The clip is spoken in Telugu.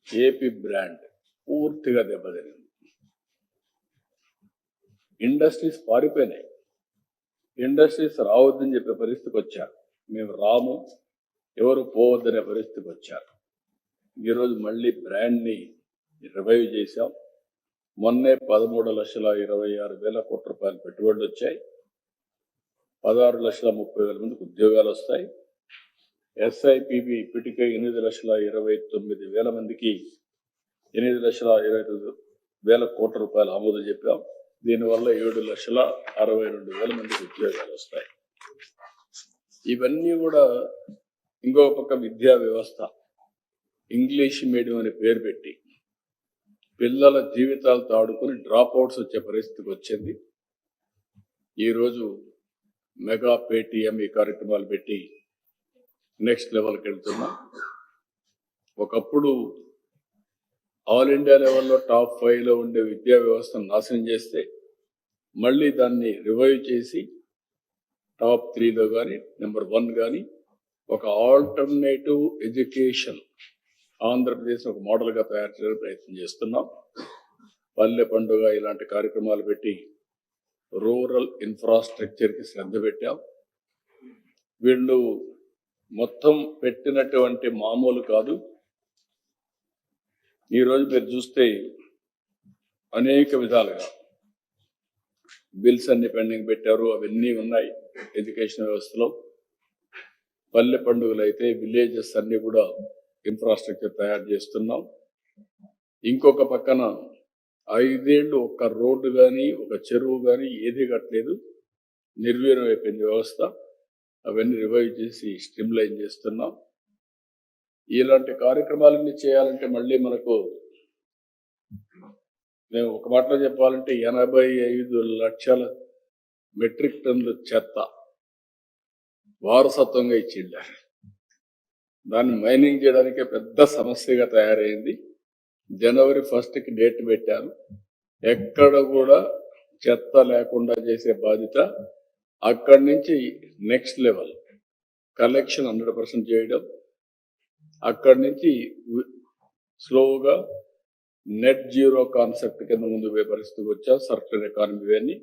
ఏపీ బ్రాండ్ పూర్తిగా దెబ్బతినింది. ఇండస్ట్రీస్ పారిపోయినాయి. ఇండస్ట్రీస్ రావద్దని చెప్పే పరిస్థితికి వచ్చారు. మేము రాము, ఎవరు పోవద్దనే పరిస్థితికి వచ్చారు. ఈరోజు మళ్ళీ బ్రాండ్ని రివైవ్ చేశాం. మొన్నే 13,26,000 కోట్ల రూపాయలు పెట్టుబడులు వచ్చాయి. 16,30,000 మందికి ఉద్యోగాలు వస్తాయి. ఎస్ఐపిబి ఇప్పటికే 8,29,000 మందికి 8,29,000 కోట్ల రూపాయలు ఆమోదం చెప్పాం. దీనివల్ల 7,62,000 మందికి ఉద్యోగాలు వస్తాయి. ఇవన్నీ కూడా ఇంకో పక్క విద్యా వ్యవస్థ ఇంగ్లీష్ మీడియం అని పేరు పెట్టి పిల్లల జీవితాలతో ఆడుకుని డ్రాప్ అవుట్స్ వచ్చే పరిస్థితికి వచ్చింది. ఈరోజు మెగా పేటీఎం ఈ కార్యక్రమాలు పెట్టి నెక్స్ట్ లెవెల్కి వెళ్తున్నాం. ఒకప్పుడు ఆల్ ఇండియా లెవెల్లో టాప్ 5లో ఉండే విద్యా వ్యవస్థను నాశనం చేస్తే మళ్ళీ దాన్ని రివైవ్ చేసి టాప్ 3లో కానీ నెంబర్ 1 కానీ ఒక ఆల్టర్నేటివ్ ఎడ్యుకేషన్ ఆంధ్రప్రదేశ్ ఒక మోడల్గా తయారు చేయడానికి ప్రయత్నం చేస్తున్నాం. పల్లె పండుగ ఇలాంటి కార్యక్రమాలు పెట్టి రూరల్ ఇన్ఫ్రాస్ట్రక్చర్కి శ్రద్ధ పెట్టాం. వీళ్ళు మొత్తం పెట్టినటువంటి మామూలు కాదు. ఈరోజు మీరు చూస్తే అనేక విధాలుగా బిల్స్ అన్ని పెండింగ్ పెట్టారు. అవన్నీ ఉన్నాయి ఎడ్యుకేషన్ వ్యవస్థలో. పల్లె పండుగలు అయితే విలేజెస్ అన్ని కూడా ఇన్ఫ్రాస్ట్రక్చర్ తయారు చేస్తున్నాం. ఇంకొక పక్కన 5 ఏళ్ళు ఒక్క రోడ్డు కానీ ఒక చెరువు కానీ ఏది కట్టలేదు, నిర్వీర్యం అయిపోయింది వ్యవస్థ. అవన్నీ రివైవ్ చేసి స్ట్రీమ్లైన్ చేస్తున్నాం. ఇలాంటి కార్యక్రమాలన్నీ చేయాలంటే మళ్ళీ మనకు మేము ఒక మాటలో చెప్పాలంటే 85 లక్షల మెట్రిక్ టన్నుల చెత్త వారసత్వంగా ఇచ్చిండారు. దాన్ని మైనింగ్ చేయడానికే పెద్ద సమస్యగా తయారైంది. జనవరి 1కి డేట్ పెట్టారు. ఎక్కడ కూడా చెత్త లేకుండా చేసే బాధ్యత. అక్కడి నుంచి నెక్స్ట్ లెవెల్ కలెక్షన్ 100% చేయడం. అక్కడి నుంచి స్లోగా నెట్ జీరో కాన్సెప్ట్ కింద ముందు పోయే పరిస్థితికి వచ్చాం. సర్క్యులర్ ఎకానమీ అని